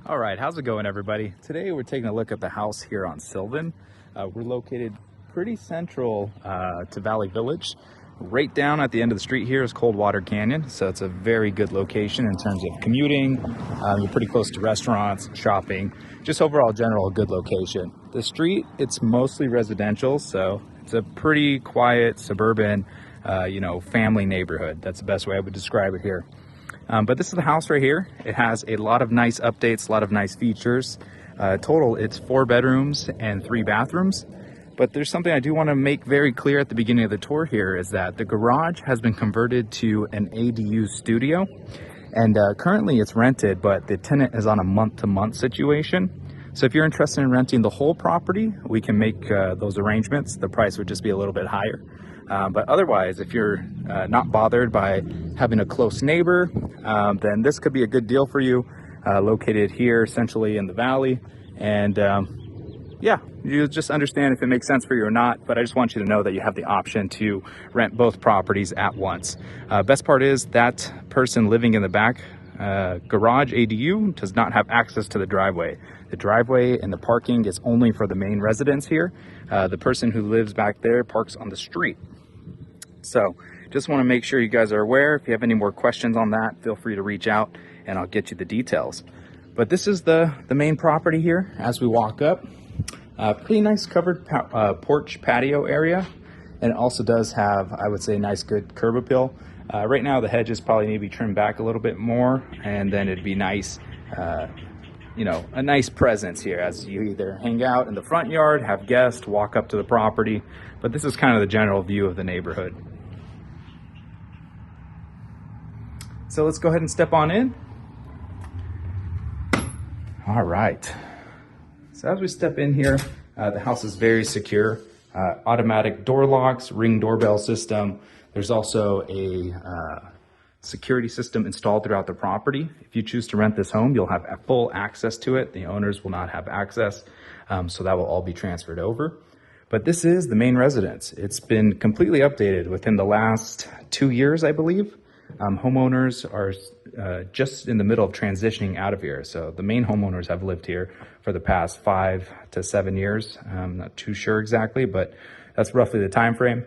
All right, how's it going, everybody? Today we're taking a look at the house here on Sylvan. We're located pretty central to Valley Village. Right down at the end of the street here is Coldwater Canyon, so it's a very good location in terms of commuting. You're pretty close to restaurants, shopping, just overall general good location. The street, it's mostly residential, so it's a pretty quiet suburban, family neighborhood. That's the best way I would describe it here. But this is the house right here. It has a lot of nice updates, a lot of nice features. Total, it's 4 bedrooms and 3 bathrooms. But there's something I do want to make very clear at the beginning of the tour here is that the garage has been converted to an ADU studio. And currently it's rented, but the tenant is on a month-to-month situation. So if you're interested in renting the whole property, we can make those arrangements. The price would just be a little bit higher. But otherwise, if you're not bothered by having a close neighbor, then this could be a good deal for you, located here essentially in the valley. And yeah, you just understand if it makes sense for you or not, but I just want you to know that you have the option to rent both properties at once. Best part is that person living in the back garage ADU does not have access to the driveway. The driveway and the parking is only for the main residence here. The person who lives back there parks on the street. So just want to make sure you guys are aware. If you have any more questions on that, feel free to reach out and I'll get you the details. But this is the main property here as we walk up. Pretty nice covered porch patio area. And it also does have, I would say, nice good curb appeal. Right now the hedges probably need to be trimmed back a little bit more, and then it'd be nice, a nice presence here as you either hang out in the front yard, have guests, walk up to the property. But this is kind of the general view of the neighborhood. So let's go ahead and step on in. All right. So as we step in here, the house is very secure. Automatic door locks, Ring doorbell system. There's also a security system installed throughout the property. If you choose to rent this home, you'll have full access to it. The owners will not have access, so that will all be transferred over. But this is the main residence. It's been completely updated within the last 2 years, I believe. Homeowners are just in the middle of transitioning out of here. So the main homeowners have lived here for the past 5 to 7 years. I'm not too sure exactly, but that's roughly the time frame.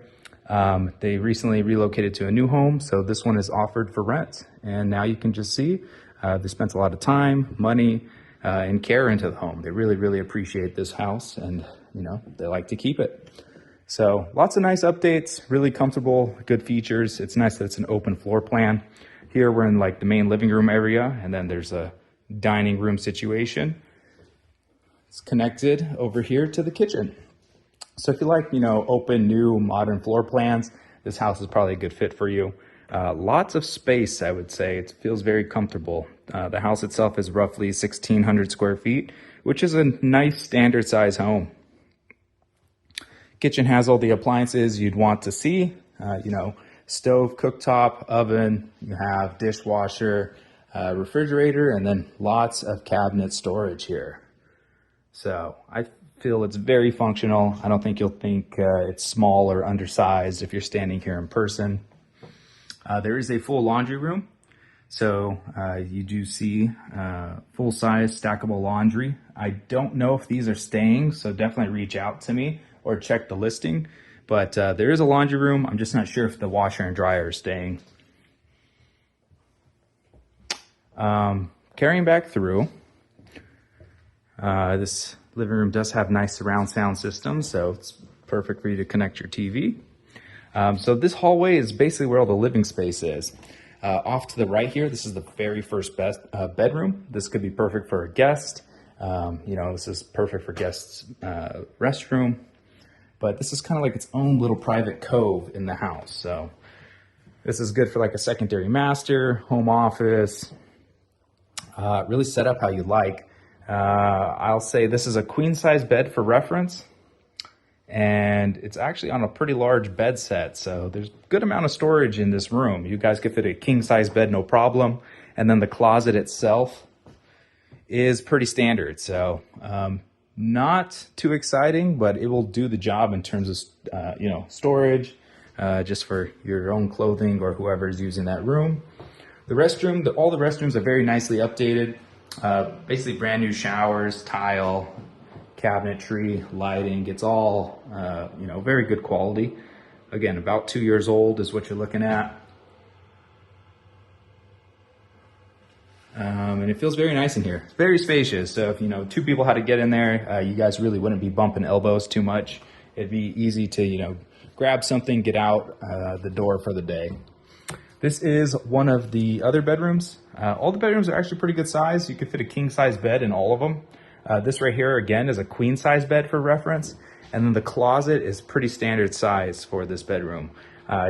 They recently relocated to a new home, so this one is offered for rent. And now you can just see they spent a lot of time, money, and care into the home. They really, really appreciate this house, and they like to keep it. So lots of nice updates, really comfortable, good features. It's nice that it's an open floor plan. Here we're in like the main living room area, and then there's a dining room situation. It's connected over here to the kitchen. So if you like, open, new, modern floor plans, this house is probably a good fit for you. Lots of space, I would say. It feels very comfortable. The house itself is roughly 1,600 square feet, which is a nice standard size home. Kitchen has all the appliances you'd want to see, stove, cooktop, oven, you have dishwasher, refrigerator, and then lots of cabinet storage here. So I feel it's very functional. I don't think you'll think it's small or undersized if you're standing here in person. There is a full laundry room. So you do see full-size stackable laundry. I don't know if these are staying, so definitely reach out to me or check the listing. But there is a laundry room. I'm just not sure if the washer and dryer are staying. Carrying back through, this living room does have nice surround sound system, so it's perfect for you to connect your TV. So this hallway is basically where all the living space is. Off to the right here, this is the very first bedroom. This could be perfect for a guest. This is perfect for guests' restroom. But this is kind of like its own little private cove in the house. So this is good for like a secondary master, home office, really set up how you like. I'll say this is a queen size bed for reference, and it's actually on a pretty large bed set. So there's a good amount of storage in this room. You guys could fit a king size bed, no problem. And then the closet itself is pretty standard. So, not too exciting, but it will do the job in terms of, storage, just for your own clothing or whoever is using that room. The restroom, all the restrooms are very nicely updated. Basically brand new showers, tile, cabinetry, lighting. It's all, very good quality. Again, about 2 years old is what you're looking at. And it feels very nice in here. It's very spacious. So if, two people had to get in there, you guys really wouldn't be bumping elbows too much. It'd be easy to, grab something, get out the door for the day. This is one of the other bedrooms. All the bedrooms are actually pretty good size. You could fit a king size bed in all of them. This right here, again, is a queen size bed for reference. And then the closet is pretty standard size for this bedroom.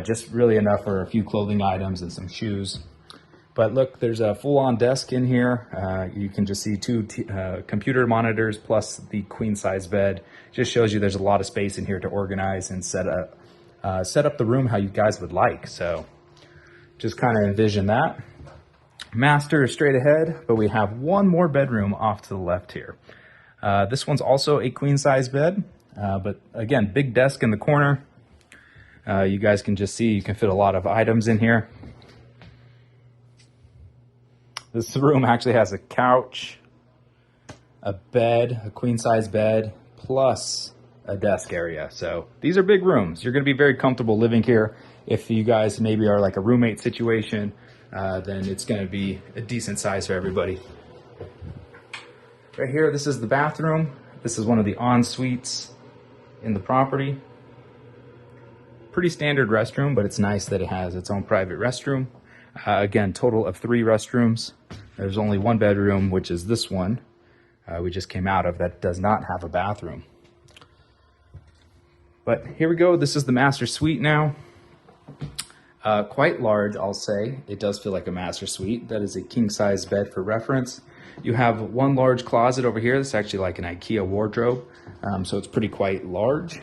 Just really enough for a few clothing items and some shoes. But look, there's a full-on desk in here. You can just see two computer monitors plus the queen size bed. Just shows you there's a lot of space in here to organize and set up the room how you guys would like. So just kind of envision that. Master is straight ahead, but we have one more bedroom off to the left here. This one's also a queen size bed, but again, big desk in the corner. You guys can just see you can fit a lot of items in here. This room actually has a couch, a bed, a queen size bed, plus a desk area. So these are big rooms. You're going to be very comfortable living here. If you guys maybe are like a roommate situation, then it's going to be a decent size for everybody. Right here, this is the bathroom. This is one of the en-suites in the property. Pretty standard restroom, but it's nice that it has its own private restroom. Again, total of 3 restrooms. There's only one bedroom, which is this one we just came out of, that does not have a bathroom. But here we go. This is the master suite now. Quite large, I'll say. It does feel like a master suite. That is a king size bed for reference. You have one large closet over here. That's actually like an IKEA wardrobe. So it's pretty quite large.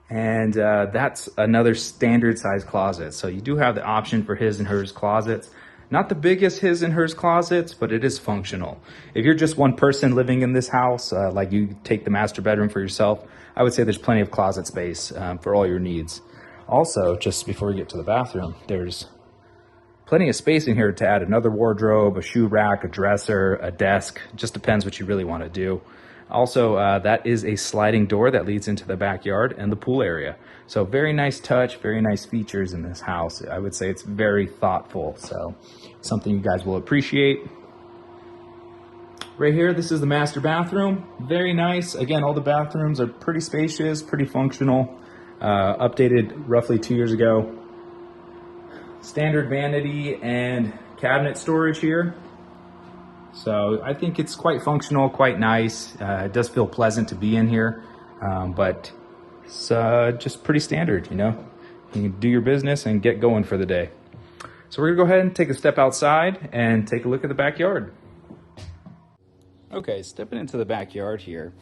And that's another standard size closet. So you do have the option for his and hers closets. Not the biggest his and hers closets, but it is functional. If you're just one person living in this house, like you take the master bedroom for yourself, I would say there's plenty of closet space for all your needs. Also, just before we get to the bathroom, there's plenty of space in here to add another wardrobe, a shoe rack, a dresser, a desk. Just depends what you really want to do. Also, that is a sliding door that leads into the backyard and the pool area. So very nice touch, very nice features in this house. I would say it's very thoughtful. So something you guys will appreciate. Right here, this is the master bathroom. Very nice. Again, all the bathrooms are pretty spacious, pretty functional. Updated roughly 2 years ago. Standard vanity and cabinet storage here. So I think it's quite functional, quite nice. It does feel pleasant to be in here, but it's just pretty standard, You can do your business and get going for the day. So we're gonna go ahead and take a step outside and take a look at the backyard. Okay, stepping into the backyard here,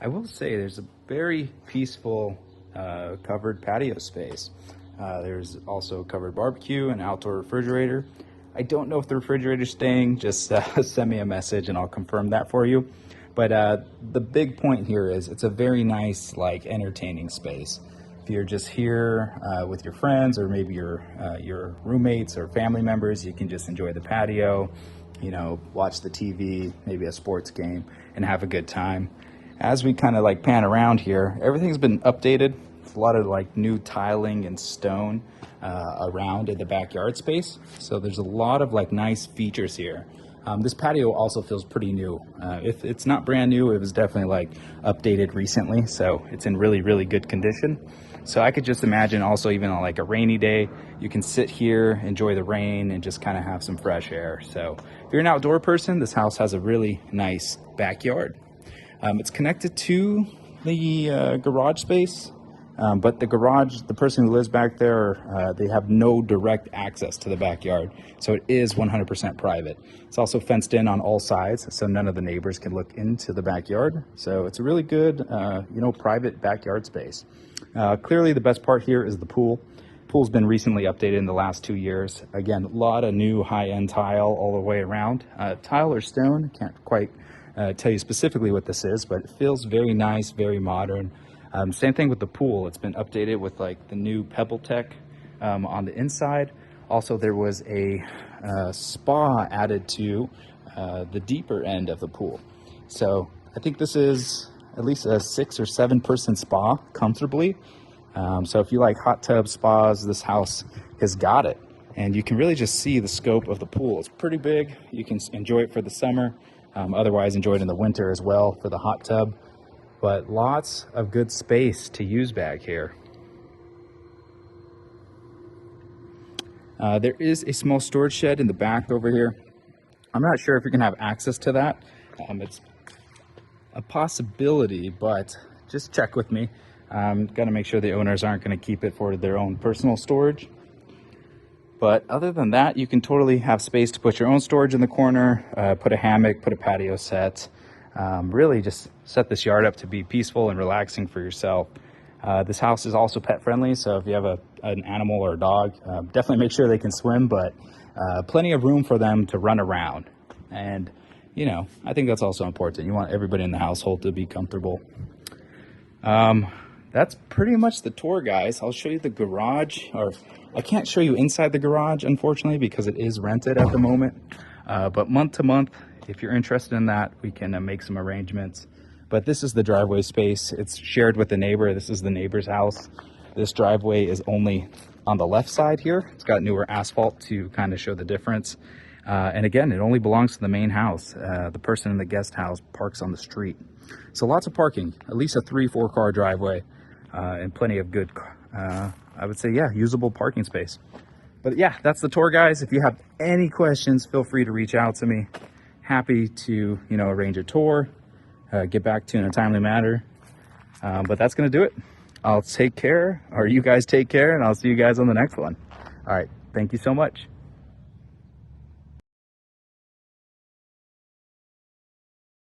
I will say there's a very peaceful covered patio space. There's also a covered barbecue and outdoor refrigerator. I don't know if the refrigerator's staying, just send me a message and I'll confirm that for you. But the big point here is it's a very nice, entertaining space. If you're just here with your friends or maybe your roommates or family members, you can just enjoy the patio, watch the TV, maybe a sports game, and have a good time. As we kind of pan around here, everything's been updated. A lot of new tiling and stone around in the backyard space. So there's a lot of nice features here. This patio also feels pretty new. If it's not brand new, it was definitely updated recently. So it's in really, really good condition. So I could just imagine also even on a rainy day, you can sit here, enjoy the rain and just kind of have some fresh air. So if you're an outdoor person, this house has a really nice backyard. It's connected to the garage space. But the garage, the person who lives back there, they have no direct access to the backyard. So it is 100% private. It's also fenced in on all sides, so none of the neighbors can look into the backyard. So it's a really good, private backyard space. Clearly the best part here is the pool. Pool's been recently updated in the last 2 years. Again, a lot of new high-end tile all the way around. Tile or stone, can't quite tell you specifically what this is, but it feels very nice, very modern. Same thing with the pool. It's been updated with the new Pebble Tech on the inside. Also, there was a spa added to the deeper end of the pool. So I think this is at least a 6 or 7 person spa comfortably. So if you like hot tub spas, this house has got it. And you can really just see the scope of the pool. It's pretty big. You can enjoy it for the summer. Otherwise, enjoy it in the winter as well for the hot tub. But lots of good space to use back here. There is a small storage shed in the back over here. I'm not sure if you're gonna have access to that. It's a possibility, but just check with me. Gotta make sure the owners aren't gonna keep it for their own personal storage. But other than that, you can totally have space to put your own storage in the corner, put a hammock, put a patio set. Really just set this yard up to be peaceful and relaxing for yourself. This house is also pet friendly, so if you have an animal or a dog, definitely make sure they can swim, but plenty of room for them to run around. And, you know, I think that's also important. You want everybody in the household to be comfortable. That's pretty much the tour, guys. I'll show you the garage, or I can't show you inside the garage, unfortunately, because it is rented at the moment. But month to month, if you're interested in that, we can make some arrangements. But this is the driveway space. It's shared with the neighbor. This is the neighbor's house. This driveway is only on the left side here. It's got newer asphalt to kind of show the difference. And again, it only belongs to the main house. The person in the guest house parks on the street. So lots of parking, at least a 3-4 car driveway, and plenty of good, I would say, yeah, usable parking space. But yeah, that's the tour, guys. If you have any questions, feel free to reach out to me. Happy to, you know, arrange a tour, get back to you in a timely manner. But that's going to do it. I'll take care, or you guys take care, and I'll see you guys on the next one. All right. Thank you so much.